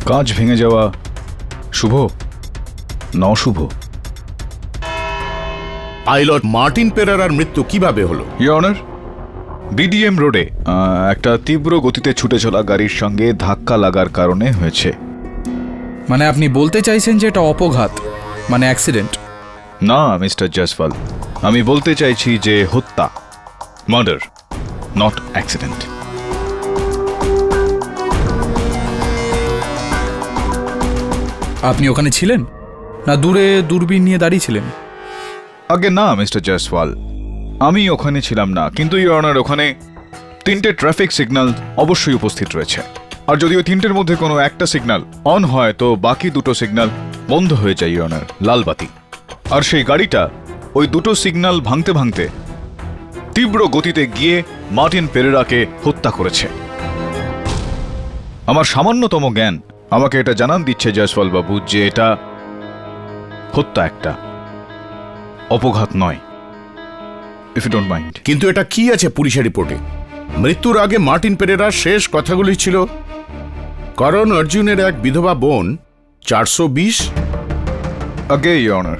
কাঁচ ভেঙে যাওয়া শুভ না অশুভ? পাইলট মার্টিন পেরেরার মৃত্যু কিভাবে হলো? ইওর অনার, বিডিএম রোডে একটা তীব্র গতিতে ছুটে চলা গাড়ির সঙ্গে ধাক্কা লাগার কারণে হয়েছে। মানে আপনি বলতে চাইছেন যে এটা অপঘাত, মানে অ্যাক্সিডেন্ট? না মিস্টার জয়সওয়াল, আমি বলতে চাইছি যে হত্যা, মার্ডার, নট অ্যাক্সিডেন্ট। আপনি ওখানে ছিলেন না দূরে দূরবীন নিয়ে দাঁড়িয়ে ছিলেন? আগে না মিস্টার জয়সওয়াল, আমি ওখানে ছিলাম না, কিন্তু ইওর অনার ওখানে 3টে ট্রাফিক সিগন্যাল অবশ্যই উপস্থিত রয়েছে। আর যদি ওই 3টের মধ্যে কোনো একটা সিগন্যাল অন হয় তো বাকি 2টো সিগন্যাল বন্ধ হয়ে যায় ইওর অনার, লাল বাতি। আর সেই গাড়িটা ওই 2টো সিগন্যাল ভাঙতে ভাঙতে তীব্র গতিতে গিয়ে মার্টিন পেরেরাকে হত্যা করেছে। আমার সামান্যতম জ্ঞান আমাকে এটা জানান দিচ্ছে জয়সওয়াল বাবু যে এটা হত্যা, একটা অপঘাত নয়, ইফ ইউ ডোন্ট মাইন্ড। কিন্তু এটা কি আছে পুলিশের রিপোর্টে? মৃত্যুর আগে মার্টিন পেরেরার শেষ কথাগুলি ছিল, করণ অর্জুনের এক বিধবা বোন 420। আগে ইওর অনার,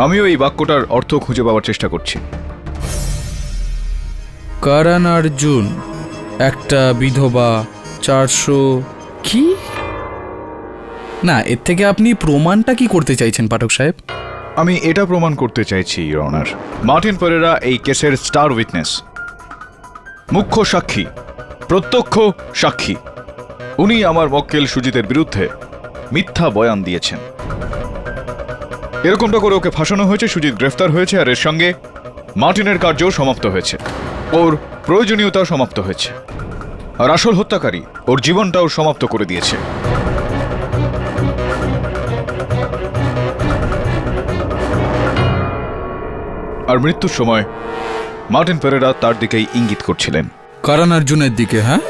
আমিও এই বাক্যটার অর্থ খুঁজে পাওয়ার চেষ্টা করছি। করণ অর্জুন একটা বিধবা 400 কি? না, এর থেকে আপনি প্রমাণটা কি করতে চাইছেন পাঠক সাহেব? আমি এটা প্রমাণ করতে চাইছি ইওর অনার, মার্টিন পেরেরা এই কেসের স্টার উইটনেস, মুখ্য সাক্ষী, প্রত্যক্ষ সাক্ষী। উনি আমার মক্কেল সুজিতের বিরুদ্ধে মিথ্যা বয়ান দিয়েছেন। এরকমটা করে ওকে ফাঁসানো হয়েছে, সুজিত গ্রেফতার হয়েছে, আর এর সঙ্গে মার্টিনের কার্যও সমাপ্ত হয়েছে, ওর প্রয়োজনীয়তাও সমাপ্ত হয়েছে, আর আসল হত্যাকারী ওর জীবনটাও সমাপ্ত করে দিয়েছে। আর মৃত্যুর সময় মার্টিন পেরেরা তার দিকেই ইঙ্গিত করছিলেন। করণ অর্জুনের দিকে? হ্যাঁ,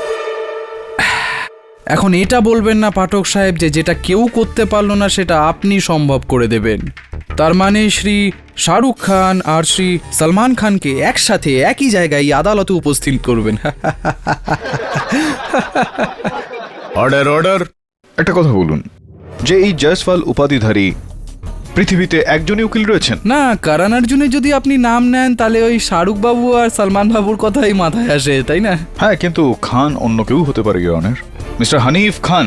এখন এটা বলবেন না পাঠক সাহেব যে যেটা কেউ করতে পারল না সেটা আপনি সম্ভব করে দেবেন। তার মানে শ্রী শাহরুখ খান আর শ্রী সলমান খানকে একসাথে একই জায়গায় আদালতে উপস্থিত করবেন। Order order. একটা কথা বলুন, যে এই জয়সওয়াল উপাধিধারী পৃথিবীতে একজনই উকিল রয়েছেন? না, করণ অর্জুনের যদি আপনি নাম নেন তাহলে ওই শাহরুখ বাবু আর সলমান বাবুর কথাই মাথায় আসে, তাই না? হ্যাঁ, কিন্তু খান অন্য কেউ হতে পারে your honour. Mister Hanif Khan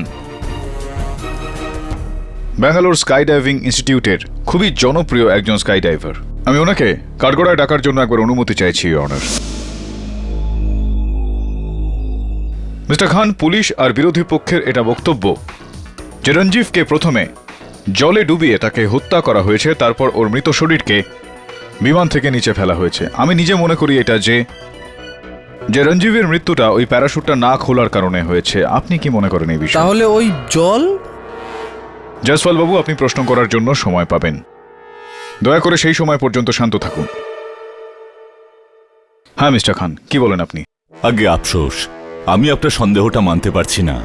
Bangalore sky diving ইনস্টিটিউটের খুবই জনপ্রিয় একজন স্কাই ডাইভার। আমি ওনাকে কাঠগড়ায় ডাকার জন্য একবার অনুমতি চাইছি your honour. Mister Khan, police আর বিরোধী পক্ষের এটা বক্তব্য যে রঞ্জিভকে প্রথমে জলে ডুবিয়ে তাকে হত্যা করা হয়েছে, তারপর ওর মৃত শরীরকে বিমান থেকে নিচে ফেলা হয়েছে। আমি নিজে মনে করি এটা যে রঞ্জিভের মৃত্যুটা ওই প্যারাশুটটা না খোলার কারণে হয়েছে। আপনি কি মনে করেন এই বিষয়ে? তাহলে ওই জল? জয়সওয়াল বাবু, আপনি প্রশ্ন করার জন্য সময় পাবেন, দয়া করে সেই সময় পর্যন্ত শান্ত থাকুন। হ্যাঁ মিস্টার খান, কি বলেন আপনি? আগে আফসোস, আমি আপনার সন্দেহটা মানতে পারছি না।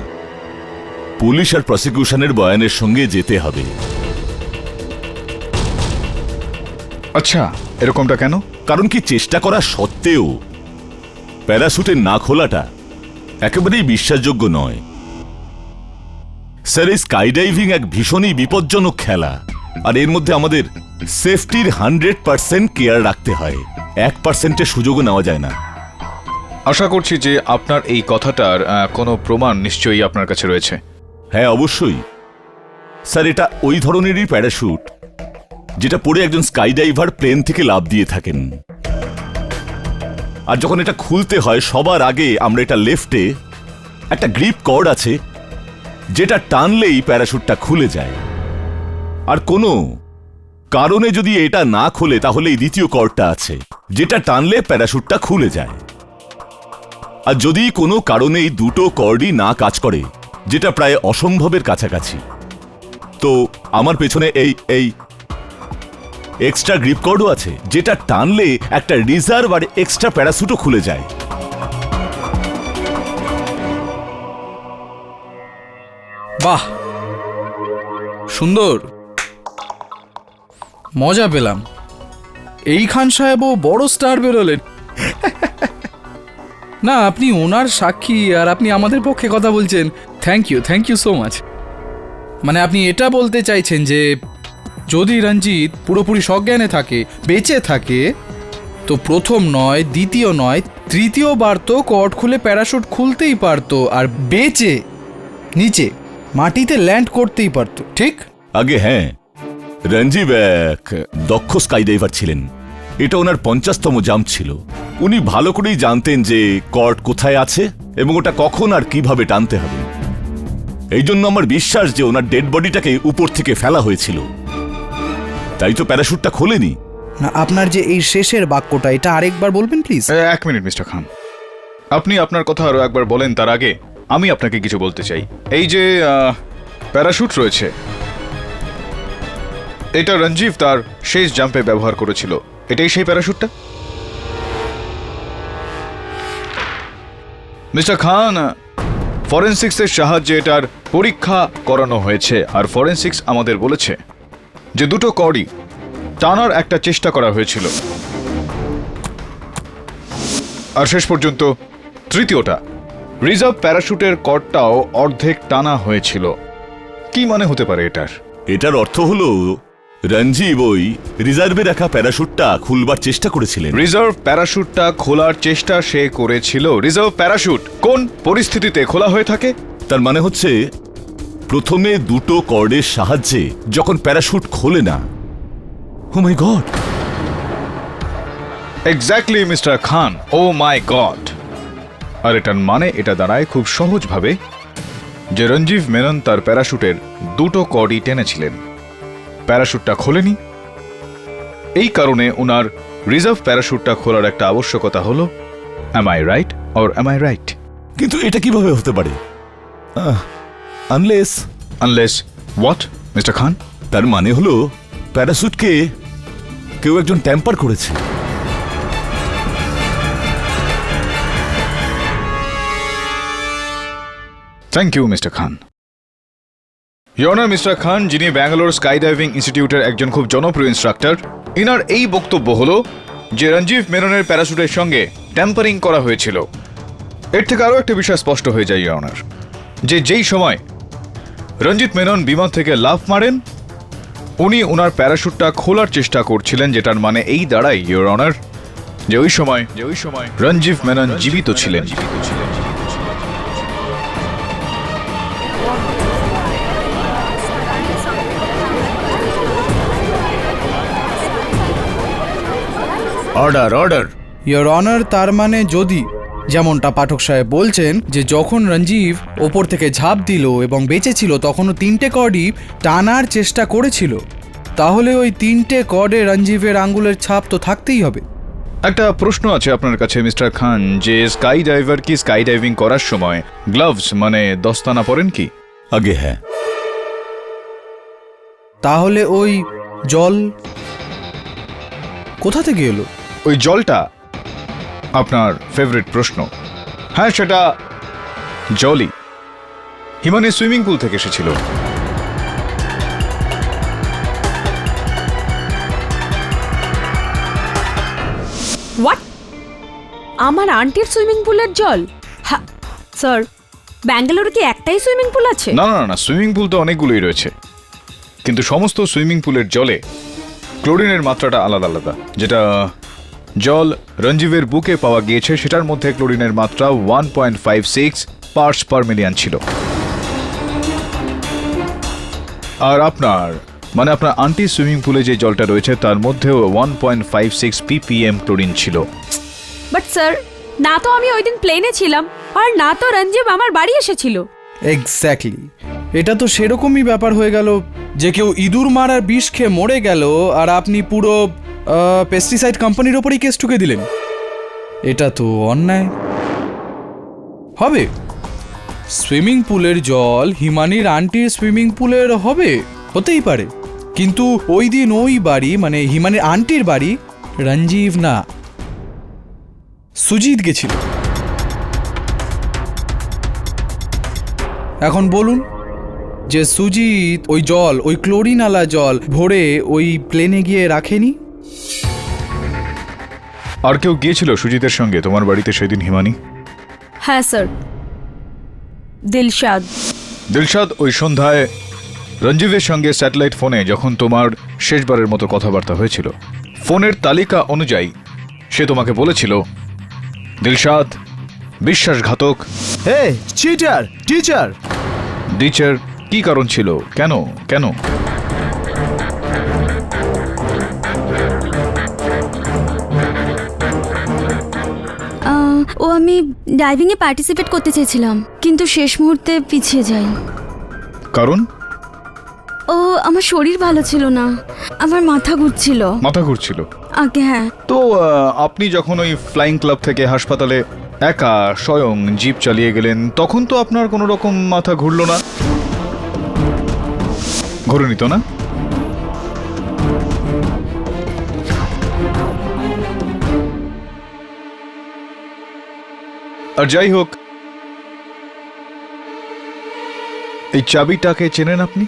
পুলিশ আর প্রসিকিউশনের বয়ানের সঙ্গে যেতে হবে। আচ্ছা, এরকমটা কেন? কারণ কি চেষ্টা করা সত্ত্বেও প্যারাশুটের না খোলাটা একেবারেই বিশ্বাসযোগ্য নয়। স্যার, এই স্কাই ডাইভিং এক ভীষণই বিপজ্জনক খেলা, আর এর মধ্যে আমাদের সেফটির 100% কেয়ার রাখতে হয়। 1%-এর সুযোগও নেওয়া যায় না। আশা করছি যে আপনার এই কথাটার কোনো প্রমাণ নিশ্চয়ই আপনার কাছে রয়েছে। হ্যাঁ, অবশ্যই স্যার, এটা ওই ধরনেরই প্যারাশুট যেটা পরে একজন স্কাই ডাইভার প্লেন থেকে লাফ দিয়ে থাকেন। আর যখন এটা খুলতে হয় সবার আগে আমরা এটা লেফটে একটা গ্রিপ কর্ড আছে যেটা টানলেই প্যারাশুটটা খুলে যায়। আর কোনো কারণে যদি এটা না খোলে তাহলে এই দ্বিতীয় কর্ডটা আছে যেটা টানলে প্যারাশুটটা খুলে যায়। আর যদি কোনো কারণে এই দুটো কর্ডই না কাজ করে, যেটা প্রায় অসম্ভবের কাছাকাছি, তো আমার পেছনে এই এক্সট্রা গ্রিপ কর্ডও আছে যেটা টানলে একটা রিজার্ভ আর এক্সট্রা প্যারাশুটও খুলে যায়। বাহ, সুন্দর, মজা পেলাম। এই খান সাহেবও বড় স্টার বেরোলেন। না, আপনি ওনার সাক্ষী আর আপনি আমাদের পক্ষে কথা বলছেন। Thank you so much. মানে আপনি এটা বলতে চাইছেন যে যদি রঞ্জিত পুরোপুরি সজ্ঞানে থাকে, বেঁচে থাকে, তো প্রথম নয়, দ্বিতীয় নয়, তৃতীয়বার তো কর্ড খুলে প্যারাশুট খুলতেই পারতো আর বেঁচে নিচে মাটিতে ল্যান্ড করতেই পারতো, ঠিক? আগে হ্যাঁ, রঞ্জীব এক দক্ষ স্কাইডাইভার ছিলেন। এটা ওনার 50তম জাম্প ছিল। উনি ভালো করেই জানতেন যে কর্ড কোথায় আছে এবং ওটা কখন আর কিভাবে টানতে হবে। এই জন্য আমার বিশ্বাস যে ওনার ডেড বডিটাকে উপর থেকে ফেলা হয়েছিল, তাই তো প্যারাশুটটা খোলেনি। না, আপনার যে এই শেষের বাক্যটা, এটা আরেকবার বলবেন প্লিজ। এক মিনিট মিস্টার খান, আপনি আপনার কথা আরো একবার বলেন তার আগে আমি আপনাকে কিছু বলতে চাই। এই যে প্যারাশুট রয়েছে, এটা রঞ্জীব তার শেষ জাম্পে ব্যবহার করেছিল। এটাই সেই প্যারাশুটটা? মিস্টার খান, ফরেনসিক্সের সাহায্যে এটার পরীক্ষা করানো হয়েছে আর ফরেনসিক্স আমাদের বলেছে যে দুটো কর্ডই টানার একটা চেষ্টা করা হয়েছিল আর শেষ পর্যন্ত তৃতীয়টা রিজার্ভ প্যারাশুটের কর্ডটাও অর্ধেক টানা হয়েছিল। কি মানে হতে পারে এটার? এটার অর্থ হলো রঞ্জীব ওই রিজার্ভে রাখা প্যারাশুটটা খুলবার চেষ্টা করেছিলেন। রিজার্ভ প্যারাশুটটা খোলার চেষ্টা সে করেছিল। রিজার্ভ প্যারাশুট কোন পরিস্থিতিতে খোলা হয়ে থাকে? তার মানে হচ্ছে প্রথমে দুটো কর্ডের সাহায্যে যখন প্যারাশুট খোলে না। ও মাই গড! এক্স্যাক্টলি মিস্টার খান, ও মাই গড। আর এটার মানে এটা দাঁড়ায় খুব সহজভাবে যে রঞ্জীব মেনন তার প্যারাশুটের দুটো কর্ডই টেনেছিলেন, প্যারাশুটটা খোলেনি। এই কারণে ওনার রিজার্ভ প্যারাশুটটা খোলার একটা আবশ্যকতা হলো। Am I right or am I right? কিন্তু এটা কিভাবে হতে পারে? Unless what mister Khan? তার মানে হলো প্যারাশুটকে কেউ একজন ট্যাম্পার করেছে। Thank you mister Khan. Your honour mister Khan, যিনি ব্যাঙ্গালোর স্কাই ডাইভিং ইনস্টিটিউটের একজন খুব জনপ্রিয় ইনস্ট্রাক্টর, ইনার এই বক্তব্য হলো যে রঞ্জীব মেননের প্যারাশুটের সঙ্গে ট্যাম্পারিং করা হয়েছিল। এর থেকে আরও একটা বিষয় স্পষ্ট হয়ে যায় ইয়নার, যে যেই সময় রঞ্জিত মেনন বিমান থেকে লাফ মারেন উনি ওনার প্যারাশুটটা খোলার চেষ্টা করছিলেন, যেটার মানে এই দাঁড়ায় ইয়োর অনার যে ওই সময় রঞ্জীব মেনন জীবিত ছিলেন। Order order. ইয়োর অনার, তার মানে যদি যেমনটা পাঠক সাহেব বলছেন যে যখন রঞ্জীব ওপর থেকে ঝাঁপ দিল এবং বেঁচে ছিল তখনও তিনটে কর্ডই টানার চেষ্টা করেছিল, তাহলে ওই তিনটে কর্ডে রঞ্জীবের আঙ্গুলের ছাপ তো থাকতেই হবে। একটা প্রশ্ন আছে আপনার কাছে মিস্টার খান, যে স্কাই ডাইভার কি স্কাই ডাইভিং করার সময় গ্লাভস মানে দস্তানা পরেন কি? আগে হ্যাঁ। তাহলে ওই জল কোথা থেকে এলো? ওই জলটা আপনার ফেভারিট প্রশ্ন। হ্যাঁ, সেটা জলই হিমানি সুইমিং পুল থেকে এসেছিল। হোয়াট? আমার আন্টির সুইমিং পুলের জল? স্যার, ব্যাঙ্গালোরে কি একটাই সুইমিং পুল আছে? না না না, সুইমিং পুল তো অনেকগুলোই রয়েছে, কিন্তু সমস্ত সুইমিং পুলের জলে ক্লোরিনের মাত্রাটা আলাদা আলাদা। যেটা জল রঞ্জীবের বুকে পাওয়া গিয়েছে সেটার মধ্যে ক্লোরিনের মাত্রা 1.56 পার্টস পার মিলিয়ন ছিল। আর আপনার আন্টি সুইমিং পুলে যে জলটা রয়েছে তার মধ্যেও 1.56 ppm ক্লোরিন ছিল। বাট স্যার, না তো আমি ওই দিন প্লেনে ছিলাম আর না তো রঞ্জীব আমার বাড়ি এসেছিল। এক্স্যাক্টলি, এটা তো সেরকমই ব্যাপার হয়ে গেল যে কেউ ইঁদুর মারার বিষ খেয়ে মরে গেল আর আপনি পুরো পেস্টিসাইড কোম্পানির ওপরেই কেস ঠুকে দিলেন। এটা তো অন্যায় হবে। সুইমিং পুলের জল হিমানির আন্টির সুইমিং পুলের হতেই পারে, কিন্তু ওই দিন ওই বাড়ি মানে হিমানির আন্টির বাড়ি রঞ্জীব না, সুজিত গেছিল। এখন বলুন যে সুজিত ওই জল, ওই ক্লোরিন আলা জল ভরে ওই প্লেনে গিয়ে রাখেনি? আর কেউ গিয়েছিল সুজিতের সঙ্গে তোমার বাড়িতে সেদিন হিমানি? হ্যাঁ স্যার, দিলশাদ। দিলশাদ ওই সন্ধ্যায় রঞ্জিবের সঙ্গে স্যাটেলাইট ফোনে যখন তোমার শেষবারের মতো কথাবার্তা হয়েছিল, ফোনের তালিকা অনুযায়ী সে তোমাকে বলেছিল দিলশাদ বিশ্বাসঘাতক। হে চিটার টিচার। টিচার কি কারণ ছিল? কেন কেন? ও আমি ডাইভিংয়ে পার্টিসিপেট করতে চেয়েছিলাম, কিন্তু শেষ মুহূর্তে পিছিয়ে যাই। কারণ? ও আমার শরীর ভালো ছিল না, আমার মাথা ঘুরছিল। মাথা ঘুরছিল? আগে হ্যাঁ। তো আপনি যখন ওই ফ্লাইং ক্লাব থেকে হাসপাতালে একা স্বয়ং জিপ চালিয়ে গেলেন, তখন তো আপনার কোনো রকম মাথা ঘুরলো না? ঘুরে নিত না? আর যাই হোক, এই চাবিটাকে চেনেন আপনি?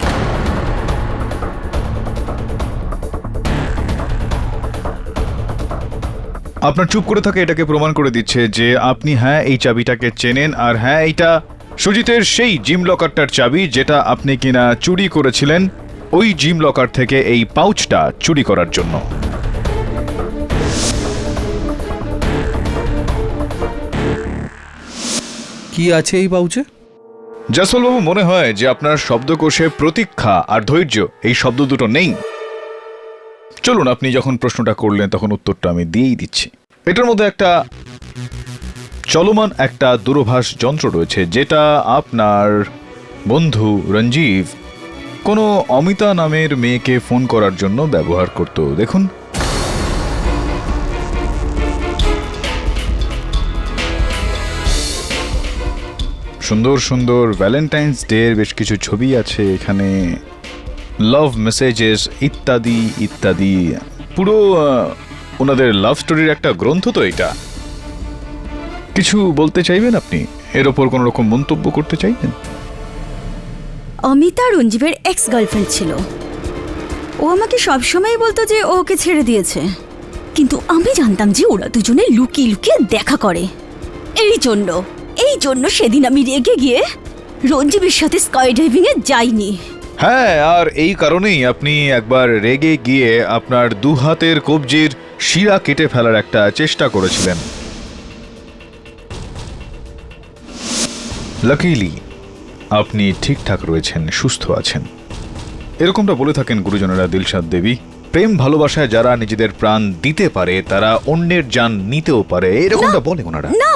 আপনার চুপ করে থাকে এটাকে প্রমাণ করে দিচ্ছে যে আপনি হ্যাঁ এই চাবিটাকে চেনেন, আর হ্যাঁ এইটা সুজিতের সেই জিম লকারটার চাবি যেটা আপনি কিনা চুরি করেছিলেন ওই জিম লকার থেকে এই পাউচটা চুরি করার জন্য। কি আছে এই পাউচে? জয়সওয়ালবাবু, মনে হয় যে আপনার শব্দকোষে প্রতীক্ষা আর ধৈর্য এই শব্দ দুটো নেই। চলুন, আপনি যখন প্রশ্নটা করলেন তখন উত্তরটা আমি দিয়েই দিচ্ছি। এটার মধ্যে একটা চলমান একটা দূরভাষ যন্ত্র রয়েছে যেটা আপনার বন্ধু রঞ্জীব কোনো অমিতা নামের মেয়েকে ফোন করার জন্য ব্যবহার করত। দেখুন, সুন্দর সুন্দর ভ্যালেন্টাইন্স ডে এর বেশ কিছু ছবি আছে এখানে, লাভ মেসেজেস ইত্যাদি ইত্যাদি। পুরো ওনাদের লাভ স্টোরির একটা গ্রন্থ তো এটা। কিছু বলতে চাইবেন আপনি? এর ওপর কোনো রকম মন্তব্য করতে চাইবেন? অমিতা রঞ্জীবের এক্স গার্লফ্রেন্ড ছিল। ও আমাকে সবসময় বলতো যে ও ওকে ছেড়ে দিয়েছে, কিন্তু আমি জানতাম যে ওরা দুজনে লুকিয়ে লুকিয়ে দেখা করে। এই জন্য সেদিন আমি রেগে গিয়ে রঞ্জীবের সাথে স্কাই ডাইভিংয়ে যাইনি। হ্যাঁ, আর এই কারণেই আপনি একবার রেগে গিয়ে আপনার দু হাতের কবজির শিরা কেটে ফেলার একটা চেষ্টা করেছিলেন। লাকিলি আপনি ঠিকঠাক রয়েছেন, সুস্থ আছেন। এরকমটা বলে থাকেন গুরুজনেরা দিলশাদ দেবী। প্রেম ভালোবাসায় যারা নিজেদের প্রাণ দিতে পারে তারা অন্যের জান নিতেও পারে, এরকমটা বলে ওনারা। না,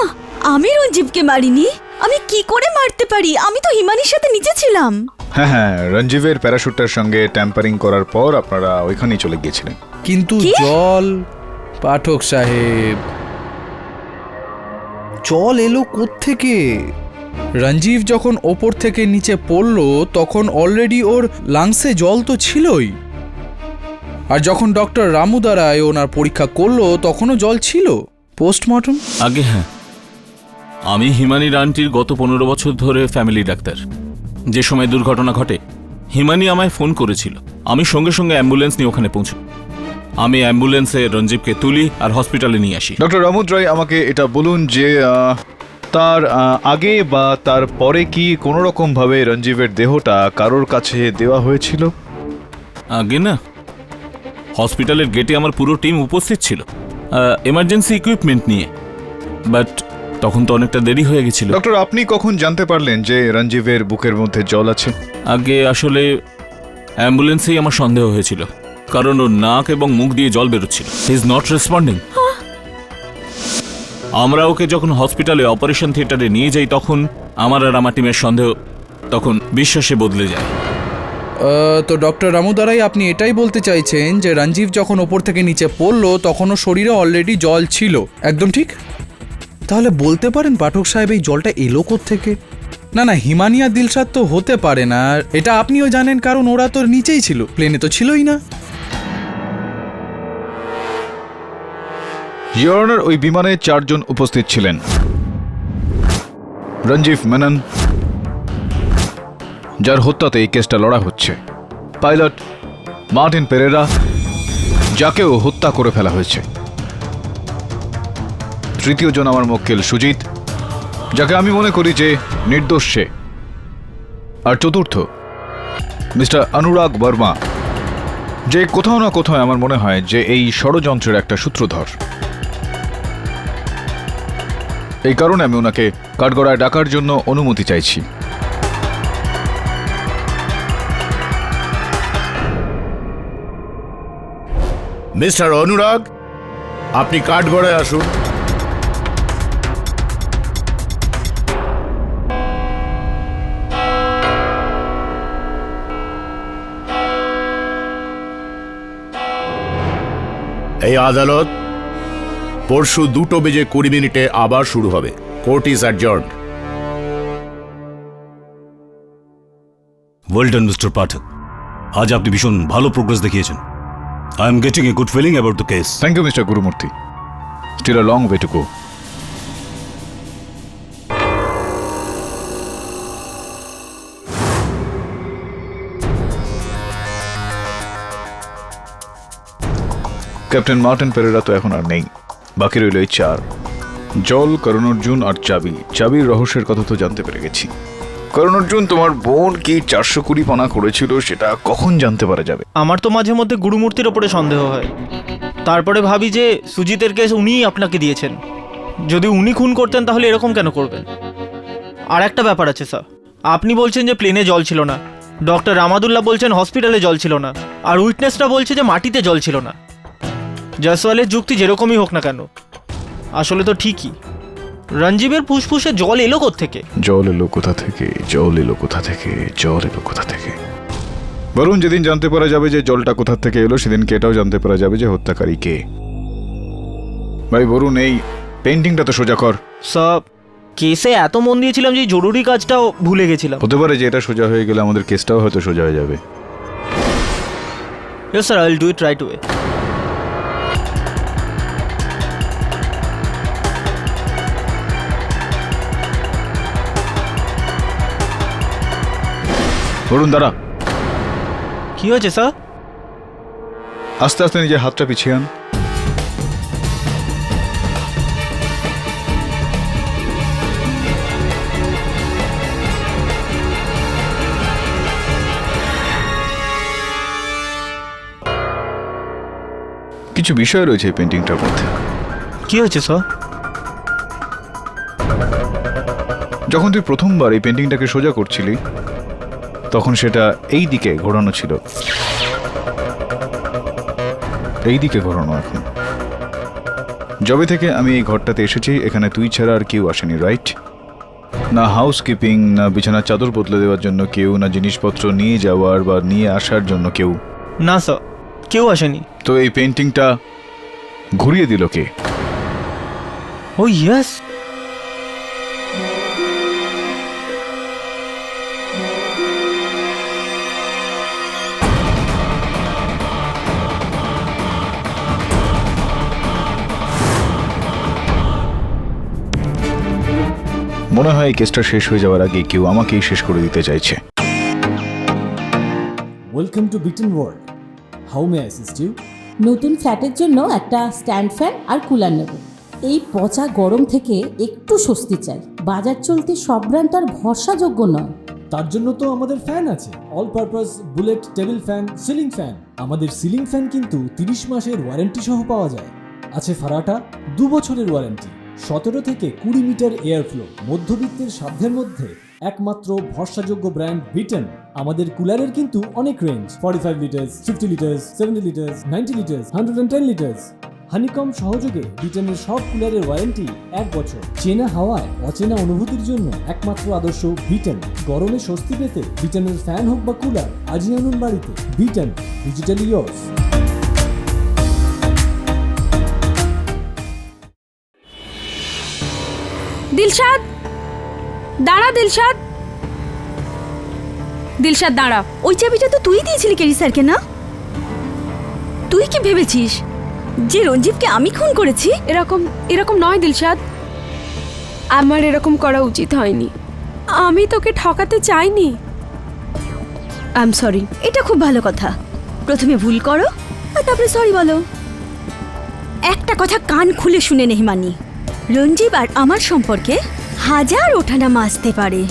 আমি রঞ্জীবকে মারিনি। আমি কি করে মারতে পারি? আমি তো হিমানির সাথে নিচে ছিলাম। হ্যাঁ হ্যাঁ, রঞ্জীবের প্যারাশুটটার সঙ্গে ট্যাম্পারিং করার পর আপনারা ওইখানেই চলে গিয়েছিলেন। কিন্তু জল, পাঠক সাহেব, জল এলো কোত্থেকে? রঞ্জীব যখন ওপর থেকে নিচে পড়লো তখন অলরেডি ওর লাংসে জল তো ছিলই, আর যখন ডক্টর রামু দ্বারায় ওনার পরীক্ষা করলো তখনও জল ছিল। পোস্টমর্টম? আগে হ্যাঁ, আমি হিমানির আন্টির গত 15 বছর ধরে ফ্যামিলি ডাক্তার। যে সময় দুর্ঘটনা ঘটে হিমানি আমায় ফোন করেছিল, আমি সঙ্গে সঙ্গে অ্যাম্বুলেন্স নিয়ে ওখানে পৌঁছি। আমি অ্যাম্বুলেন্সে রঞ্জীবকে তুলি আর হসপিটালে নিয়ে আসি। ডক্টর রামুদ রায়, আমাকে এটা বলুন যে তার আগে বা তার পরে কি কোনো রকম ভাবে রঞ্জীবের দেহটা কারোর কাছে দেওয়া হয়েছিল? আগে না, হসপিটালের গেটে আমার পুরো টিম উপস্থিত ছিল এমার্জেন্সি ইকুইপমেন্ট নিয়ে, বাট তখন তো অনেকটা দেরি হয়ে গেছিল। ডক্টর, আপনি কখন জানতে পারলেন যে রঞ্জীবের বুকের মধ্যে জল আছে? আগে আসলে অ্যাম্বুলেন্সেই আমার সন্দেহ হয়েছিল, কারণ ওর নাক এবং মুখ দিয়ে জল বেরোচ্ছিল। He is not responding. আমরা ওকে যখন হসপিটালে অপারেশন থিয়েটারে নিয়ে যাই তখন আমার আর আমার টিমের সন্দেহ তখন বিশ্বাসে বদলে যায়। তো ডক্টর রামু দ্বারাই আপনি এটাই বলতে চাইছেন যে রঞ্জীব যখন ওপর থেকে নিচে পড়লো তখনও শরীরে অলরেডি জল ছিল? একদম ঠিক। তাহলে বলতে পারেন পাঠক সাহেব এই জলটা এলো কোত্থেকে? না না, হিমানি আর দিলশাদ তো হতে পারে না, এটা আপনিও জানেন, কারণ ওরা তো নিচেই ছিল, প্লেনে তো ছিলই না। ইওর অনার, ওই বিমানে 4 জন উপস্থিত ছিলেন। রঞ্জীব মেনন, যার হত্যাতে এই কেসটা লড়া হচ্ছে, পাইলট মার্টিন পেরেরা, যাকেও হত্যা করে ফেলা হয়েছে, তৃতীয় জন আমার মক্কেল সুজিত, যাকে আমি মনে করি যে নির্দোষ সে। আর চতুর্থ মিস্টার অনুরাগ বর্মা, যে কোথাও না কোথাও আমার মনে হয় যে এই ষড়যন্ত্রের একটা সূত্রধর। এই কারণে আমি ওনাকে কাঠগড়ায় ডাকার জন্য অনুমতি চাইছি। মিস্টার অনুরাগ, আপনি কাঠগড়ায় আসুন। এই আদালত পরশু 2:20 আবার শুরু হবে। Court is adjourned. Well done mister Pathak, আজ আপনি ভীষণ ভালো প্রোগ্রেস দেখিয়েছেন। I am getting a good feeling about the case. Thank you mister Gurumurthy. Still a long way to go. Captain Martin Pereira তো এখন আর নেই, বাকি রইল এই 4: জল, করণ অর্জুন আর চাবি। চাবির রহস্যের কথা তো জানতে পেরে গেছি। করণ অর্জুন, তোমার বোন কি 420 পানা করেছিল সেটা কখন জানতে পারা যাবে? আমার তো মাঝে মধ্যে গুরুমূর্তির ওপরে সন্দেহ হয়। তারপরে ভাবি যে সুজিতের কেস উনিই আপনাকে দিয়েছেন। যদি উনি খুন করতেন তাহলে এরকম কেন করবেন? আর একটা ব্যাপার আছে স্যার, আপনি বলছেন যে প্লেনে জল ছিল না, ডক্টর রামাদুল্লাহ বলছেন হসপিটালে জল ছিল না, আর উইটনেসটা বলছে যে মাটিতে জল ছিল না। জয়সওয়ালের যুক্তি যেরকমই হোক না কেন, আসলে তো ঠিকই। রঞ্জীবের ফুসফুসে জল এলো কোত্থেকে? জল এলো কোথা থেকে, জল এলো কোথা থেকে, জল এলো কোথা থেকে? বরুণ, যেদিন জানতে পারা যাবে যে জলটা কোথা থেকে এলো সেদিনকে এটাও জানতে পারা যাবে যে হত্যাকারী কে। ভাই বরুণ, এই পেন্টিংটা তো সোজা কর। স্যার, কেসে এত মন দিয়েছিলাম যে জরুরি কাজটাও ভুলে গেছিলাম। হতে পারে যে এটা সোজা হয়ে গেলে আমাদের কেসটাও হয়তো সোজা হয়ে যাবে। Yes sir, I will do it right way. Barun দাঁড়া। কি হয়েছে স্যার? আস্তে আস্তে নিজের হাতটা পিছিয়ে আন। কিছু বিষয় রয়েছে এই পেন্টিংটার মধ্যে। কি হয়েছে স্যার? যখন তুই প্রথমবার এই পেন্টিংটাকে সোজা করছিলি তখন সেটা এই দিকে ঘোরানো ছিল, এই দিকে ঘোরানো এখন। যবে থেকে আমি এই ঘরটাতে এসেছি এখানে তুই ছাড়া আর কেউ আসেনি, রাইট? না হাউসকিপিং, না বিছানার চাদর বদলে দেওয়ার জন্য কেউ, না জিনিসপত্র নিয়ে যাওয়ার বা নিয়ে আসার জন্য কেউ। না স্যার, কেউ আসেনি। তো এই পেন্টিংটা ঘুরিয়ে দিল কে? ও ইয়েস, মনে হয় এই কেসটা শেষ হয়ে যাওয়ার আগে কেউ আমাকেই শেষ করে দিতে চাইছে। Welcome to Bitan world. How may assist you? নতুন ফ্ল্যাটের জন্য একটা স্ট্যান্ড ফ্যান আর কুলার নেব। এই পচা গরম থেকে একটু স্বস্তি চাই। বাজার চলতে সব ব্র্যান্ড তো আর ভরসাযোগ্য নয়। তার জন্য তো আমাদের ফ্যান আছে, all purpose bullet table fan, ceiling fan. আমাদের সিলিং ফ্যান কিন্তু 30 মাসের ওয়ারেন্টি সহ পাওয়া যায়। আছে ফারাটা 2 বছরের ওয়ারেন্টি, 17 থেকে 20 মিটার এয়ার ফ্লো, মধ্যবিত্তের সাধ্যের মধ্যে একমাত্র ভরসাযোগ্য ব্র্যান্ড বিটন। আমাদের কুলারের কিন্তু অনেক range, 45 litres, 50 litres, 70 litres, 90 litres, 110 litres. Honeycomb সহযোগে বিটনের সব কুলারের ওয়ারেন্টি 1 বছর। চেনা হাওয়ায় অচেনা অনুভূতির জন্য একমাত্র আদর্শ বিটন। গরমে স্বস্তি পেতে বিটনের ফ্যান হোক বা কুলার আজই আনুন বাড়িতে। Vuitton, digitally yours. দিলশাদ দাঁড়া, দিলশাদ, দিলশাদ দাঁড়া। ওই চাবিটা তো তুই দিয়েছিলি কেরি স্যারকে, না? তুই কি ভেবেছিস যে রঞ্জীবকে আমি খুন করেছি? এরকম নয় দিলশাদ, আমার এরকম করা উচিত হয়নি। আমি তোকে ঠকাতে চাইনি। I am sorry. এটা খুব ভালো কথা। প্রথমে ভুল করো আর তারপরে সরি বলো। একটা কথা কান খুলে শুনে নে হিমানি, রঞ্জীব আর আমার সম্পর্কে হাজার ওঠানামা আসতে পারে,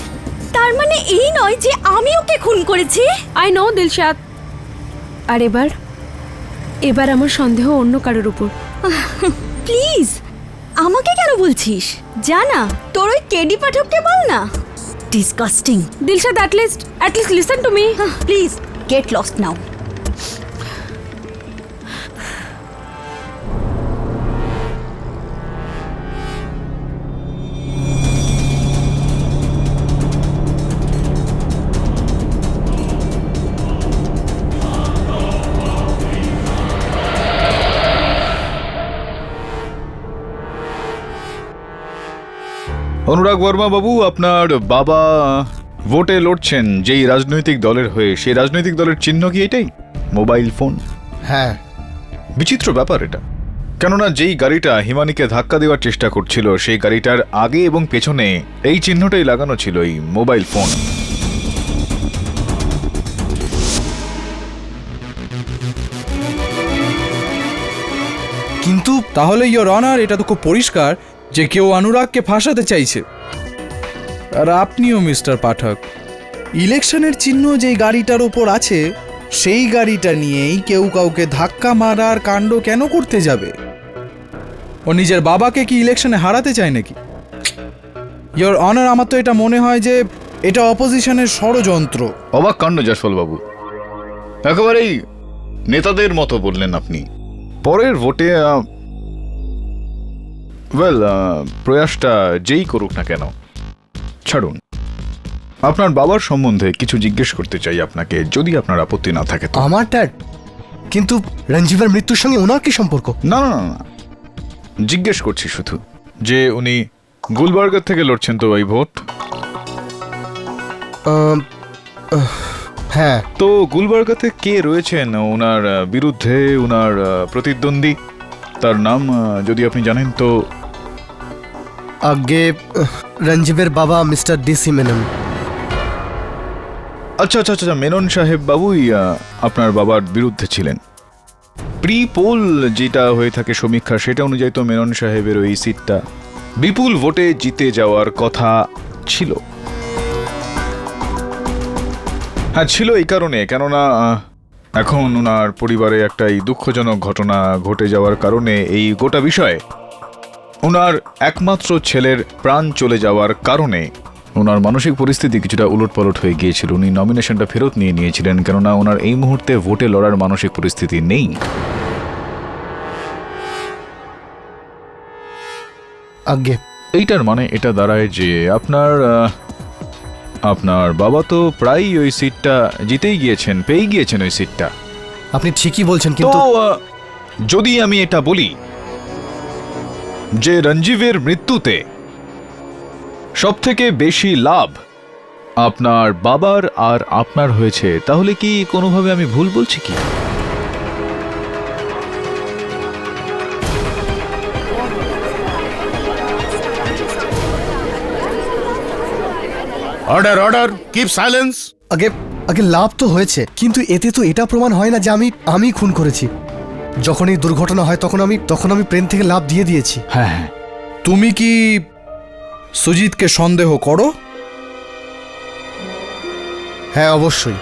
তার মানে এই নয় যে আমি ওকে খুন করেছি। I know Dilshad. আর এবার আমার সন্দেহ অন্য কারোর উপর। প্লিজ, আমাকে কেন বলছিস? জানা, তোর ওই কেডি পাঠককে বল না। Disgusting. Dilshad, at least listen to me. Please get lost now. Anurag Verma বাবু, আপনার বাবা ভোটে লড়ছেন যেই রাজনৈতিক দলের হয়ে, সেই রাজনৈতিক দলের চিহ্ন কি এটাই? Mobile phone? হ্যাঁ। বিচিত্র ব্যাপার এটা, কেননা যেই গাড়িটা হিমানিকে ধাক্কা দেওয়ার চেষ্টা করছিল সেই গাড়িটার আগে এবং পেছনে এই চিহ্নটাই লাগানো ছিল, এই মোবাইল ফোন। কিন্তু তাহলে ইয়োর অনার, এটা তো খুব পরিষ্কার যে কেউ অনুরাগকে ফাঁসাতে চাইছে। আর আপনিও মিস্টার পাঠক, ইলেকশনের চিহ্ন যেই গাড়িটার ওপর আছে সেই গাড়িটা নিয়েই কেউ কাউকে ধাক্কা মারার কাণ্ড কেন করতে যাবে? ও নিজের বাবাকে কি ইলেকশনে হারাতে চায় নাকি? ইয়োর অনার, আমার তো এটা মনে হয় যে এটা অপোজিশনের ষড়যন্ত্র। অবাক কাণ্ড জয়সওয়াল বাবু, একেবারেই নেতাদের মতো বললেন আপনি। পরের ভোটে প্রয়াসটা যেই করুক না কেন, ছাড়ুন। আপনার বাবার সম্বন্ধে কিছু জিজ্ঞেস করতে চাই আপনাকে, যদি আপনার আপত্তি না থাকে। আমার ড্যাড? কিন্তু রঞ্জীবের মৃত্যুর সঙ্গে ওনার কি সম্পর্ক? না না না, জিজ্ঞেস করছি শুধু যে উনি গুলবার্গার থেকে লড়ছেন তো এই ভোট? হ্যাঁ। তো গুলবার্গাতে কে রয়েছেন ওনার বিরুদ্ধে, ওনার প্রতিদ্বন্দ্বী? তার নাম যদি আপনি জানেন তো। আগে রঞ্জীবের বাবা মিস্টার ডিসি মেনন। আচ্ছা আচ্ছা আচ্ছা, মেনন সাহেব বাবুই আপনার বাবার বিরুদ্ধে ছিলেন। প্রি পোল যেটা হয়ে থাকে সমীক্ষা, সেটা অনুযায়ী তো মেনন সাহেবের ওই সিটটা বিপুল ভোটে জিতে যাওয়ার কথা ছিল। হ্যাঁ ছিল, এই কারণে, কেননা এখন ওনার পরিবারে একটা এই দুঃখজনক ঘটনা ঘটে যাওয়ার কারণে এই গোটা বিষয়ে ওনার একমাত্র ছেলের প্রাণ চলে যাওয়ার কারণে ওনার মানসিক পরিস্থিতি কিছুটা উলটপালট হয়ে গিয়েছিল। উনি নমিনেশনটা ফেরত নিয়েছিলেন, কেননা ওনার এই মুহূর্তে ভোটে লড়ার মানসিক পরিস্থিতি নেই। আগে এইটার মানে এটা দাঁড়ায় যে আপনার বাবা তো প্রায় ওই সিটটা জিতেই গিয়েছেন, পেয়ে গিয়েছেন ওই সিটটা। আপনি ঠিকই বলছেন, কিন্তু যদি আমি এটা বলি যে রঞ্জীবের মৃত্যুতে সবথেকে বেশি লাভ আপনার বাবার আর আপনার হয়েছে, তাহলে কি কোনোভাবে আমি ভুল বলছি কি? Order order, keep silence. আগে আগে লাভ তো হয়েছে, কিন্তু এতে তো এটা প্রমাণ হয় না যে আমি খুন করেছি। যখন এই দুর্ঘটনা হয় তখন আমি প্লেন থেকে লাভ দিয়ে দিয়েছি। হ্যাঁ হ্যাঁ, তুমি কি সুজিতকে সন্দেহ করো? হ্যাঁ অবশ্যই।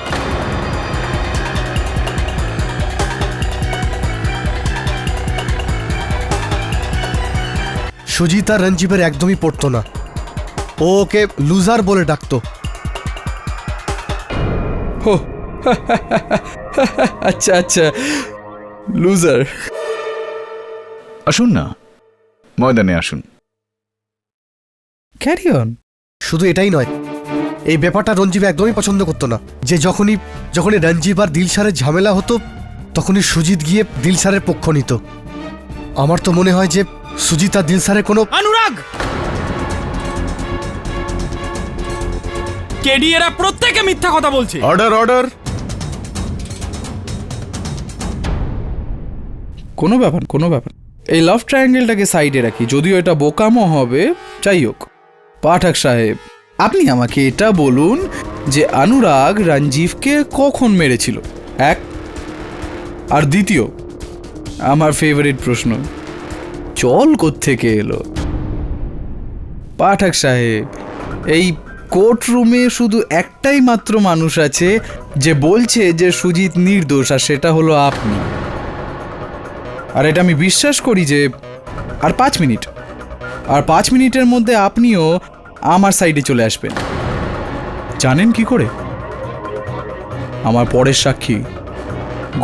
সুজিত আর রঞ্জীবের একদমই পড়তো না, ও ওকে লুজার বলে ডাকতো। হো, আচ্ছা আচ্ছা, লুজার। আসুন না, ময়দানে আসুন। Carry on. শুধু এটাই নয়, এই ব্যাপারটা রঞ্জীব একদমই পছন্দ করতো না, যে যখনই রঞ্জীব আর দিলশারের ঝামেলা হতো তখনই সুজিত গিয়ে দিলশারের পক্ষ নিত। আমার তো মনে হয় যে সুজিত আর দিলশারের কোনো। অনুরাগ, কেডি এরা প্রত্যেকে মিথ্যা কথা বলছে। Order order. কোনো ব্যাপার। এই লাভ ট্রায়াঙ্গেলটাকে সাইডে রাখি, যদিও এটা বোকামো হবে। যাই হোক, পাঠক সাহেব, আপনি আমাকে এটা বলুন যে অনুরাগ রঞ্জীবকে কখন মেরেছিল? এক, আর দ্বিতীয়, আমার ফেভারিট প্রশ্ন, জল কোত্থেকে এলো? পাঠক সাহেব, এই কোর্ট রুমে শুধু একটাই মাত্র মানুষ আছে যে বলছে যে সুজিত নির্দোষ, আর সেটা হলো আপনি। আর এটা আমি বিশ্বাস করি যে আর 5 মিনিট, আর 5 মিনিটের মধ্যে আপনিও আমার সাইডে চলে আসবেন। জানেন কি করে? আমার পরের সাক্ষী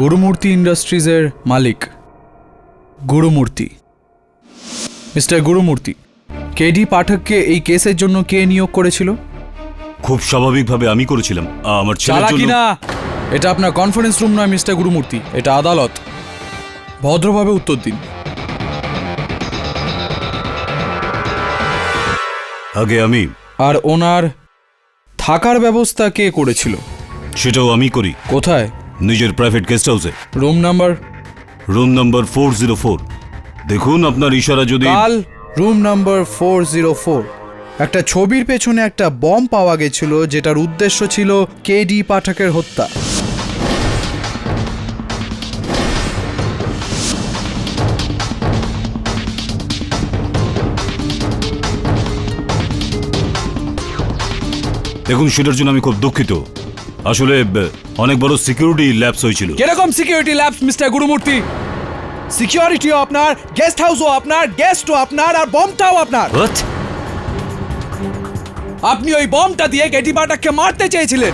গুরুমূর্তি ইন্ডাস্ট্রিজের মালিক গুরুমূর্তি। মিস্টার গুরুমূর্তি, কেডি পাঠককে এই কেসের জন্য কে নিয়োগ করেছিল? খুব স্বাভাবিকভাবে আমি করেছিলাম। আমার ছেলের চালাকি জন্য। না, এটা আপনার কনফারেন্স রুম নয় মিস্টার গুরুমূর্তি, এটা আদালত। ভদ্রভাবে উত্তর দিন। আগে আমি। আর ওনার থাকার ব্যবস্থা কে করেছিল? সেটাও আমি করি। কোথায়? নিজের প্রাইভেট গেস্ট হাউসে। Room number? Room number 404। দেখুন আপনার ইশারা যদি। কাল রুম নাম্বার 404 একটা ছবির পেছনে একটা বম পাওয়া গেছিল, যেটার উদ্দেশ্য ছিল কেডি পাঠকের হত্যা। দেখুন, সেটার জন্য আমি খুব দুঃখিত। আসলে অনেক বড় সিকিউরিটি ল্যাপস হয়েছিল। কিরকম সিকিউরিটি ল্যাপস মিস্টার গুরুমূর্তি? সিকিউরিটিও আপনার, গেস্ট হাউসও আপনার, গেস্টও আপনার, আর বমটাও আপনার। What? আপনি ওই বমটা দিয়ে কেডি পাঠককে মারতে চেয়েছিলেন।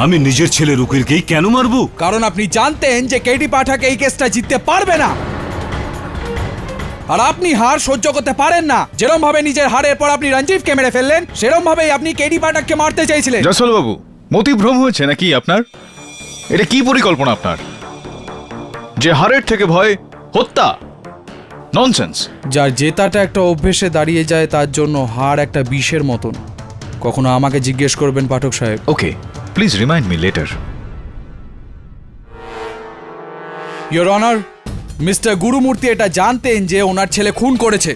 আমি নিজের ছেলের উকিলকেই কেন মারবো? কারণ আপনি জানতেন যে কেডি পাঠক এই কেসটা জিততে পারবে না, আর আপনি হার সহ্য করতে পারেন না। যেরকম ভাবে নিজের হারের পর আপনি রঞ্জিবকে মেরে ফেললেন, সেরকম ভাবেই আপনি কেডি পাঠককে মারতে চাইছিলেন। জয়সওয়াল বাবু, মতিভ্রম হয়েছে নাকি আপনার? এটা কি পরিকল্পনা আপনার, যে হারের থেকে ভয় হত্যা? ননসেন্স। যার জেতাটা একটা অভ্যেসে দাঁড়িয়ে যায়, তার জন্য হার একটা বিষের মতন। কখনো আমাকে জিজ্ঞেস করবেন পাঠক সাহেব। Okay, please remind me later. Your honour, mister Gurumurthy এটা জানতেন যে ওনার ছেলে খুন করেছে,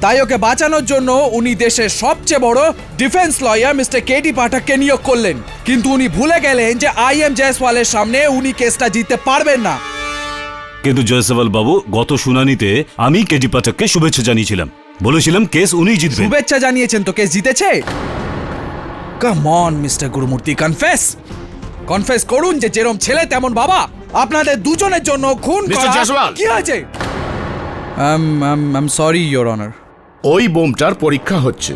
তাই ওকে বাঁচানোর জন্য উনি দেশের সবচেয়ে বড় ডিফেন্স লয়ার মিস্টার কেডি পাঠককে নিয়োগ করলেন। কিন্তু উনি ভুলে গেলেন যে IM জয়সওয়ালের সামনে উনি কেসটা জিততে পারবেন না। কিন্তু জয়সওয়াল বাবু, গত শুনানিতে আমি কেডি পাঠককে শুভেচ্ছা জানিয়েছিলাম, বলেছিলাম কেস উনিই জিতবেন। শুভেচ্ছা জানিয়েছেন তো কেস জিতেছে? Come on mister Gurumurti, confess করুন যে যেরম ছেলে তেমন বাবা। আপনাদের দুজনের জন্য খুন মিস্টার করা জয়সওয়াল। কি হয়েছে? I sorry your honour. ওই বোমটার পরীক্ষা হচ্ছে।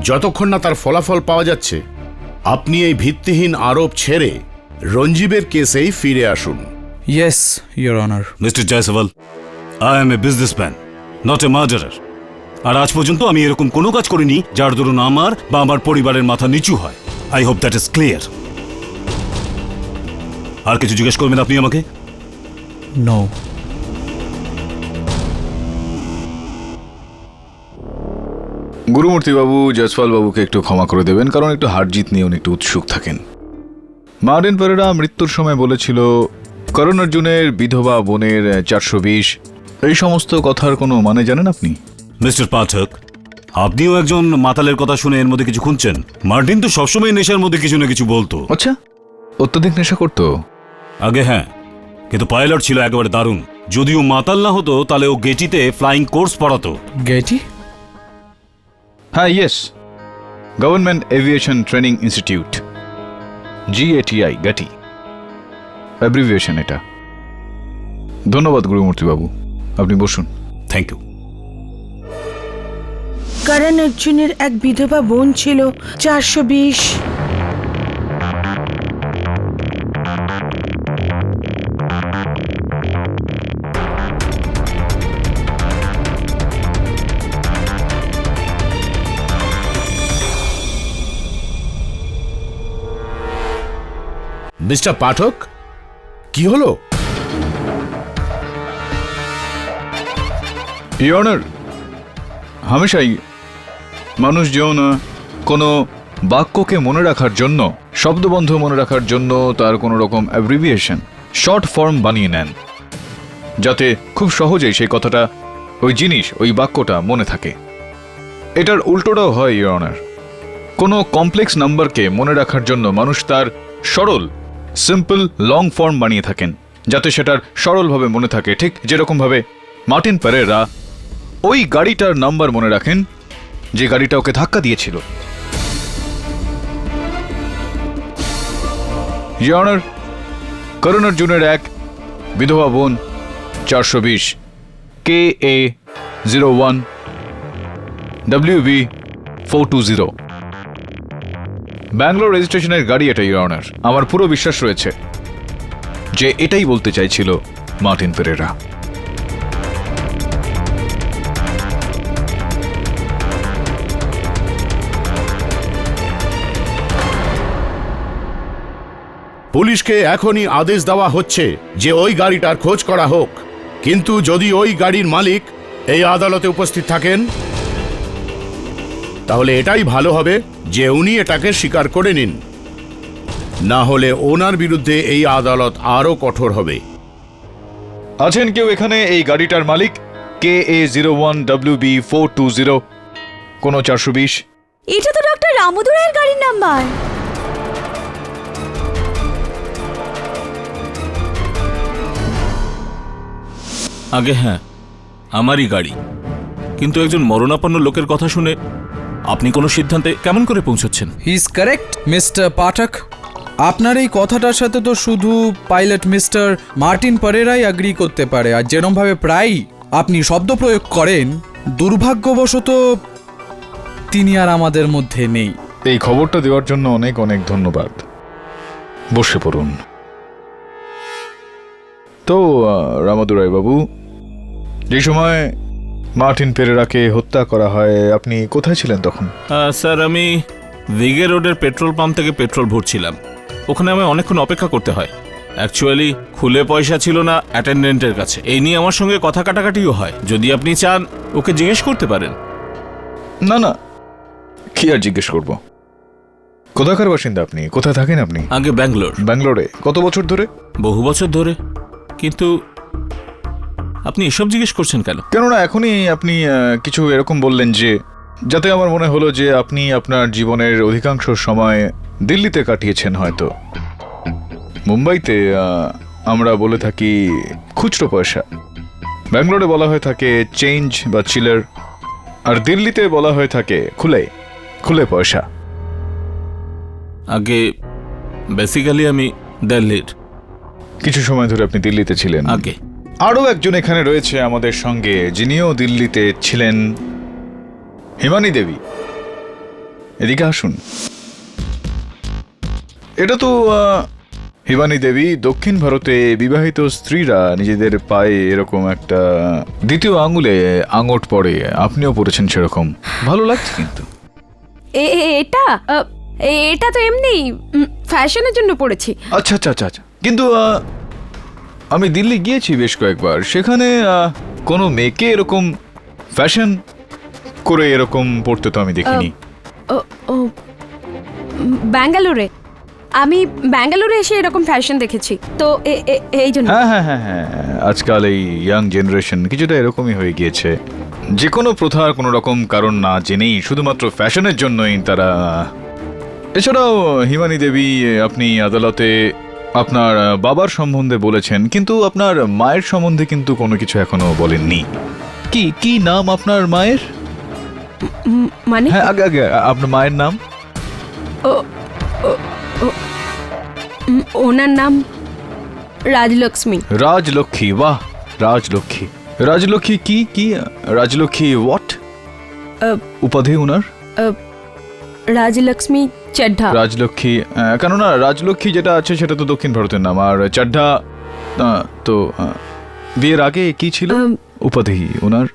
যতক্ষণ না তার ফলাফল পাওয়া যাচ্ছে, আপনি এই ভিত্তিহীন আরোপ ছেড়ে রঞ্জিবের কেসেই ফিরে আসুন। Yes your honour. Mister Jaiswal, I am a businessman, not a murderer. আর আজ পর্যন্ত আমি এরকম কোনো কাজ করিনি যার দরুন আমার বা আমার পরিবারের মাথা নিচু হয়। I hope that is clear. আর কিছু জিজ্ঞেস করবেন আপনি আমাকে? নো। গুরুমূর্তি বাবু, জয়সওয়াল বাবুকে একটু ক্ষমা করে দেবেন, কারণ একটু হার জিত নিয়ে উনি একটু উৎসুক থাকেন। মার্টিন পেরেরা মৃত্যুর সময় বলেছিল করণ অর্জুনের বিধবা বোনের 420, এই সমস্ত কথার কোনো মানে জানেন আপনি? মিস্টার পাঠক, আপনিও একজন মাতালের কথা শুনে এর মধ্যে কিছু খুঁজছেন। মার্টিন তো সবসময় নেশার মধ্যে কিছু না কিছু বলতো। আচ্ছা, অত্যধিক নেশা করতো? আগে হ্যাঁ, কিন্তু পাইলট ছিল একেবারে দারুণ। যদিও মাতাল না হতো, তাহলে ও গেটিতে ফ্লাইং কোর্স পড়াতো। গেটি? হ্যাঁ, yes, government aviation training institute, GATI, গাটি অ্যাব্রিভিয়েশন এটা। ধন্যবাদ গুরুমূর্তি বাবু, আপনি বসুন। Thank you. করণ অর্জুনের এক বিধবা বোন ছিল 420। মিস্টার পাঠক, কি হলো? ইয়োর অনার, হামেশাই মানুষজন কোনো বাক্যকে মনে রাখার জন্য, শব্দবন্ধ মনে রাখার জন্য তার কোনো রকম অ্যাব্রিভিয়েশন, শর্ট ফর্ম বানিয়ে নেন, যাতে খুব সহজেই সেই কথাটা, ওই জিনিস, ওই বাক্যটা মনে থাকে। এটার উল্টোটাও হয় ইয়োর অনার। কোনো কমপ্লেক্স নাম্বারকে মনে রাখার জন্য মানুষ তার সরল, সিম্পল লং ফর্ম বানিয়ে থাকেন, যাতে সেটার সরলভাবে মনে থাকে, ঠিক যেরকমভাবে মার্টিন পেরেরা ওই গাড়িটার নাম্বার মনে রাখেন যে গাড়িটা ওকে ধাক্কা দিয়েছিল। ইওর অনার, করোনার জুনের 1 বিধবা বোন 420 KA01 WB 420 ব্যাঙ্গালোর রেজিস্ট্রেশনের গাড়ি এটা ইওর অনার। আমার পুরো বিশ্বাস রয়েছে যে এটাই বলতে চাইছিল মার্টিন পেরেরা। পুলিশকে এখনই আদেশ দেওয়া হচ্ছে যে ওই গাড়িটার খোঁজ করা হোক, কিন্তু যদি ওই গাড়ির মালিক এই আদালতে উপস্থিত থাকেন তাহলে এটাই ভালো হবে যে উনি এটাকে স্বীকার করে নিন, না হলে ওনার বিরুদ্ধে এই আদালত আরো কঠোর হবে। আছেন কেউ এখানে এই গাড়িটার মালিক? KA01 WB 420 কোনো 420? এটা তো ডক্টর রামদুরাইয়ের গাড়ির নাম্বার। আগে হ্যাঁ, আমারই গাড়ি, কিন্তু একজন মরণাপন্ন লোকের কথা শুনে আপনি কোনো সিদ্ধান্তে কেমন করে পৌঁছচ্ছেন? হি ইজ কারেক্ট মিস্টার পাঠক। আপনার এই কথাটার সাথে তো শুধু পাইলট মিস্টার মার্টিন পেরেরাই এগ্রি করতে পারে। আর যেরমভাবে প্রায়ই আপনি শব্দ প্রয়োগ করেন, দুর্ভাগ্যবশত তিনি আর আমাদের মধ্যে নেই। এই খবরটা দেওয়ার জন্য অনেক অনেক ধন্যবাদ। বসে পড়ুন। তো রামাদুরাই বাবু, যে সময় মার্টিন পেরেরাকে হত্যা করা হয় আপনি কোথায় ছিলেন তখন? স্যার, আমি ভিগে রোডের পেট্রোল পাম্প থেকে পেট্রোল ভরছিলাম। ওখানে আমি অনেকক্ষণ অপেক্ষা করতে হয়। অ্যাকচুয়ালি খুলে পয়সা ছিল না অ্যাটেন্ডেন্টের কাছে। এই নিয়ে আমার সঙ্গে কথা কাটাকাটিও হয়। যদি আপনি চান ওকে জিজ্ঞেস করতে পারেন। না না, কি আর জিজ্ঞেস করব। কোথাকার বাসিন্দা আপনি? কোথায় থাকেন আপনি? আগে ব্যাঙ্গালোর। ব্যাঙ্গালোরে কত বছর ধরে? বহু বছর ধরে। কিন্তু আপনি এসব জিজ্ঞেস করছেন কেন? কেননা এখনই আপনি কিছু এরকম বললেন যে যাতে আমার মনে হলো যে আপনি আপনার জীবনের অধিকাংশ সময় দিল্লিতে কাটিয়েছেন। হয়তো মুম্বাইতে আমরা বলে থাকি খুচরো পয়সা, ব্যাঙ্গালোরে বলা হয়ে থাকে চেঞ্জ বা চিলার, আর দিল্লিতে বলা হয়ে থাকে খুলে খুলে পয়সা। আগে বেসিক্যালি আমি দিল্লির। কিছু সময় ধরে আপনি দিল্লিতে ছিলেন। আগে আরও একজন এখানে রয়েছে আমাদের সঙ্গে, যিনিও দিল্লিতে ছিলেন, হিমানি দেবী। এদিকে আসুন। এটা তো হিমানি দেবী। দক্ষিণ ভারতে বিবাহিত স্ত্রীরা নিজেদের পায়ে এরকম একটা দ্বিতীয় আঙুলে আঙট পরে, আপনিও পড়েছেন সেরকম। ভালো লাগছে কিন্তু। এটা এটা তো এমনি ফ্যাশনের জন্য পড়েছি। আচ্ছা আচ্ছা আচ্ছা আচ্ছা। কিন্তু আমি দিল্লি গিয়েছি বেশ কয়েকবার, সেখানে কোনো মেয়েকে এরকম ফ্যাশন করে এরকম পড়তে তো আমি দেখিনি। ব্যাঙ্গালোরে আমি ব্যাঙ্গালোরে এসে এরকম ফ্যাশন দেখেছি, তো এই জন্য। হ্যাঁ হ্যাঁ হ্যাঁ হ্যাঁ, আজকাল এই ইয়াং জেনারেশন কিছুটা এরকমই হয়ে গিয়েছে। যে কোনো প্রথার কোনো রকম কারণ না জেনেই শুধুমাত্র ফ্যাশনের জন্যই তারা। এছাড়াও হিমানি দেবী, আপনি আদালতে আপনার বাবার সম্বন্ধে বলেছেন, কিন্তু আপনার মায়ের সম্বন্ধে কিন্তু কোনো কিছু এখনো বলেননি। কি কি নাম আপনার মায়ের? মানে হ্যাঁ, আগে আগে আপনার মায়ের নাম? ওনার নাম রাজলক্ষ্মী। রাজলক্ষ্মী, বাহ, রাজলক্ষ্মী। রাজলক্ষ্মী কি কি রাজলক্ষ্মী হোয়াট উপাধি ওনার? রাজলক্ষ্মী চাড্ডা। রাজলক্ষ্মী, কেননা রাজলক্ষ্মী যেটা আছে সেটা তো দক্ষিণ ভারতের নাম, আর চাড্ডা তো বিয়ের আগে কি ছিল উপাধি ওনার?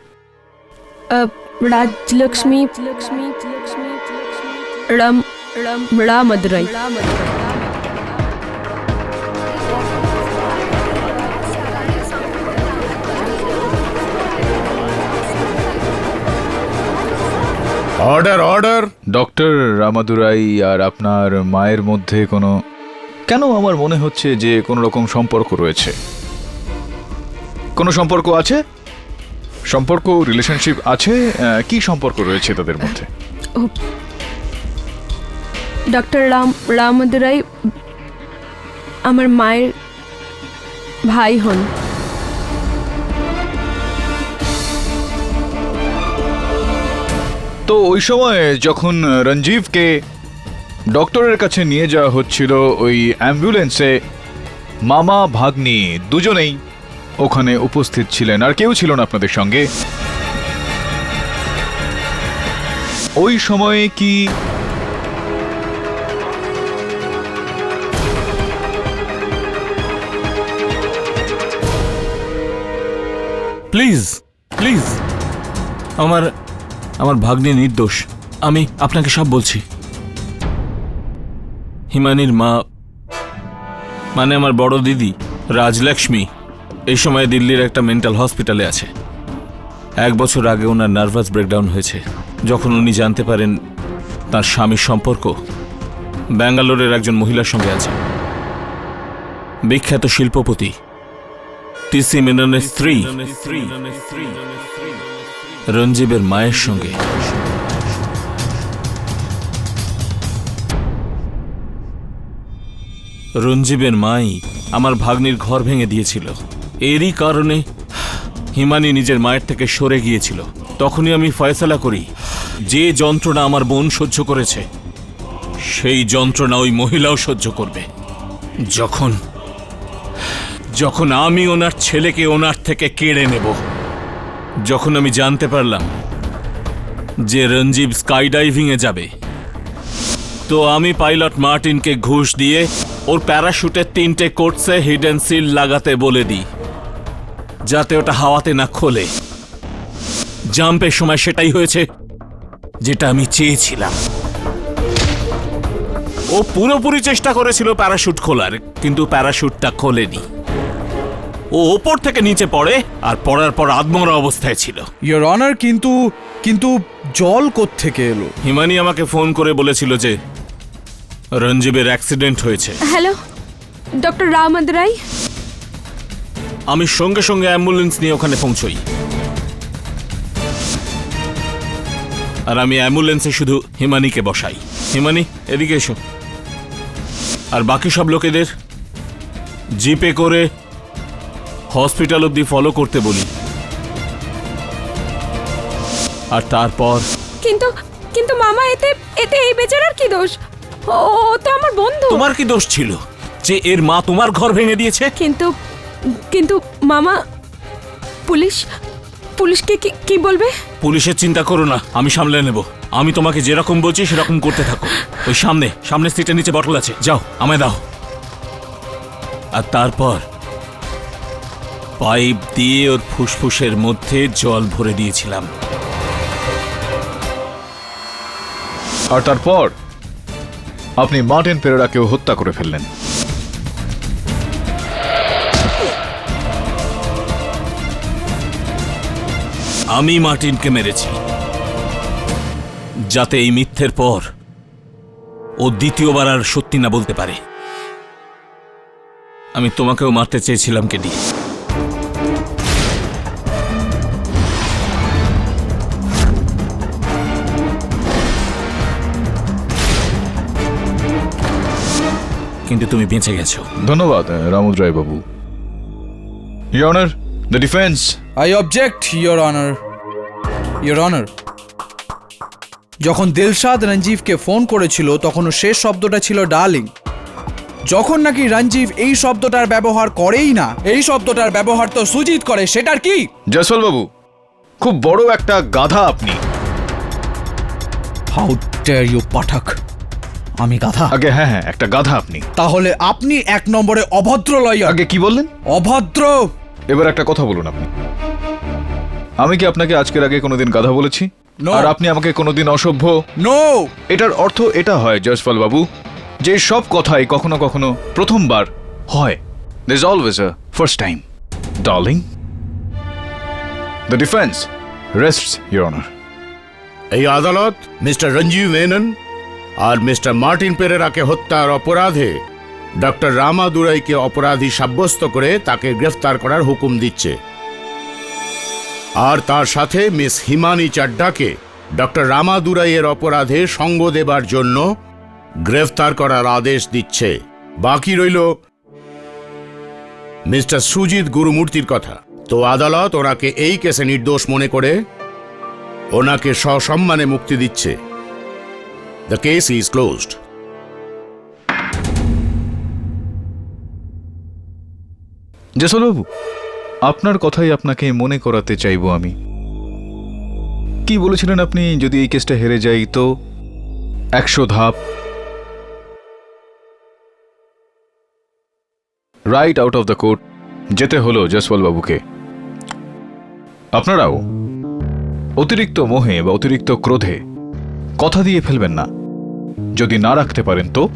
Rajalakshmi Ramadurai. Order order. Doctor Ramadurai আর আপনার মায়ের মধ্যে কোনো, কেন আমার মনে হচ্ছে যে কোনো রকম সম্পর্ক রয়েছে। কোনো সম্পর্ক আছে? সম্পর্ক, রিলেশনশিপ আছে? কি সম্পর্ক রয়েছে তাদের মধ্যে? ডক্টর রামদুরাই আমার মায়ের ভাই হন। তো ওই সময় যখন রঞ্জীবকে ডক্টরের কাছে নিয়ে যাওয়া হচ্ছিল ওই অ্যাম্বুলেন্সে, মামা ভাগ্নি দুজনেই ওখানে উপস্থিত ছিলেন, আর কেউ ছিল না আপনাদের সঙ্গে। ওই সময়ে কি প্লিজ প্লিজ, আমার আমার ভাগ্নে নির্দোষ। আমি আপনাকে সব বলছি। হিমানির মা, মানে আমার বড় দিদি রাজলক্ষ্মী, এই সময় দিল্লির একটা মেন্টাল হসপিটালে আছে। 1 বছর আগে ওনার নার্ভাস ব্রেকডাউন হয়েছে যখন উনি জানতে পারেন তার স্বামীর সম্পর্ক ব্যাঙ্গালোরের একজন মহিলার সঙ্গে আছে, বিখ্যাত শিল্পপতি টিসি মেননের স্ত্রী রঞ্জীবের মায়ের সঙ্গে। রঞ্জীবের মাই আমার ভাগ্নির ঘর ভেঙে দিয়েছিল। এরই কারণে হিমানি নিজের মায়ের থেকে সরে গিয়েছিল। তখনই আমি ফয়সালা করি, যে যন্ত্রণা আমার বোন সহ্য করেছে সেই যন্ত্রণা ওই মহিলাও সহ্য করবে। যখন যখন আমি ওনার ছেলেকে ওনার থেকে কেড়ে নেব, যখন আমি জানতে পারলাম যে রঞ্জীব স্কাই ডাইভিংয়ে যাবে, তো আমি পাইলট মার্টিনকে ঘুষ দিয়ে ওর প্যারাশুটের 3টে কোর্সে হিডেন সিল লাগাতে বলে দিই, যাতে ওটা হাওয়াতে না খোলে। জাম্পের সময় সেটাই হয়েছে যেটা আমি চেয়েছিলাম। ও পুরোপুরি চেষ্টা করেছিল প্যারাশুট খোলার, কিন্তু প্যারাশুটটা খোলেনি। ও ওপর থেকে নিচে পড়ে, আর পড়ার পর আধমরা অবস্থায় ছিল। ইয়োর অনার, কিন্তু জল কোত্থেকে এলো? হিমানি আমাকে ফোন করে বলেছিল যে রঞ্জীবের অ্যাক্সিডেন্ট হয়েছে। Hello, doctor Ramadurai. আমি সঙ্গে সঙ্গে অ্যাম্বুলেন্স নিয়ে ওখানে পৌঁছই, আর আমি অ্যাম্বুলেন্সে শুধু হিমানিকে বসাই। হিমানি, এদিকে এসো। আর বাকি সব লোকেদের জিপে করে হসপিটাল অব্দি ফলো করতে বলি। আর তারপর কিন্তু মামা, এতে এই বেচারার কি দোষ? ও তো আমার বন্ধু। তোমার কি দোষ ছিল যে এর মা তোমার ঘর ভেঙে দিয়েছে? কিন্তু মামা, পুলিশকে কি বলবে? পুলিশের চিন্তা করো না, আমি সামলে নেব। আমি তোমাকে যেরকম বলছি সেরকম করতে থাকো। ওই সামনে সিটের নিচে বটল আছে, যাও আমায় দাও। আর তারপর পাইপ দিয়ে ওর ফুসফুসের মধ্যে জল ভরে দিয়েছিলাম। আর তারপর আপনি মার্টিন পেরেরাকেও হত্যা করে ফেললেন। আমি মার্টিনকে মেরেছি যাতে এই মিথ্যের পর ও দ্বিতীয়বার আর সত্যি না বলতে পারে। আমি তোমাকেও মারতে চেয়েছিলাম কেডি, কিন্তু তুমি বেঁচে গেছো। ধন্যবাদ রামুদ্রাই বাবু। Your honour, the defence. I object, your honour. Your honour, যখন দিলশাদ রঞ্জীবকে ফোন করেছিল তখনও শেষ শব্দটা ছিল ডার্লিং। যখন নাকি রঞ্জীব এই শব্দটার ব্যবহার করেই না, এই শব্দটার ব্যবহার তো সুজিত করে, সেটার কি? জয়সওয়াল বাবু, খুব বড় একটা গাধা আপনি। হাউ ডেয়ার ইউ পাঠক! আমি গাধা? আগে হ্যাঁ, একটা গাধা আপনি। তাহলে আপনি 1 নম্বরে অভদ্র লয়ার। আগে কি বললেন? অভদ্র। এবার একটা কথা বলুন আপনি। আমি কি আপনাকে আজকের আগে কোনোদিন গাধা বলেছি? আর আপনি আমাকে কোনোদিন অসভ্য? নো। এটার অর্থ এটা হয় জয়সওয়াল বাবু, যে সব কথাই কখনো কখনো প্রথমবার হয়। There's always a first time, darling. The defense rests, Your Honor. এই আদালত মিস্টার রঞ্জীব মেনন আর মিস্টার মার্টিন পেরেরাকে হত্যার অপরাধে ডক্টর রামাদুরাইকে অপরাধী সাব্যস্ত করে তাকে গ্রেফতার করার হুকুম দিচ্ছে। আর তার সাথে মিস হিমানি চাড্ডাকে ডক্টর রামাদুরাইয়ের অপরাধে সঙ্গ দেবার জন্য গ্রেফতার করার আদেশ দিচ্ছে। বাকি রইল মিস্টার সুজিত গুরুমূর্তির কথা। তো আদালত ওনাকে এই কেসে নির্দোষ মনে করে ওনাকে সসম্মানে মুক্তি দিচ্ছে। The case is closed. জেসলবাবু, আপনার কথাই আপনাকে মনে করাতে চাইবো আমি। কি বলেছিলেন আপনি, যদি এই কেসটা হেরে যাই তো 100 ধাপ right out of the court যেতে হলো জয়সওয়াল বাবুকে। আপনারাও অতিরিক্ত মোহে বা অতিরিক্ত ক্রোধে কথা দিয়ে ফেলবেন না। যদি না রাখতে পারেন তো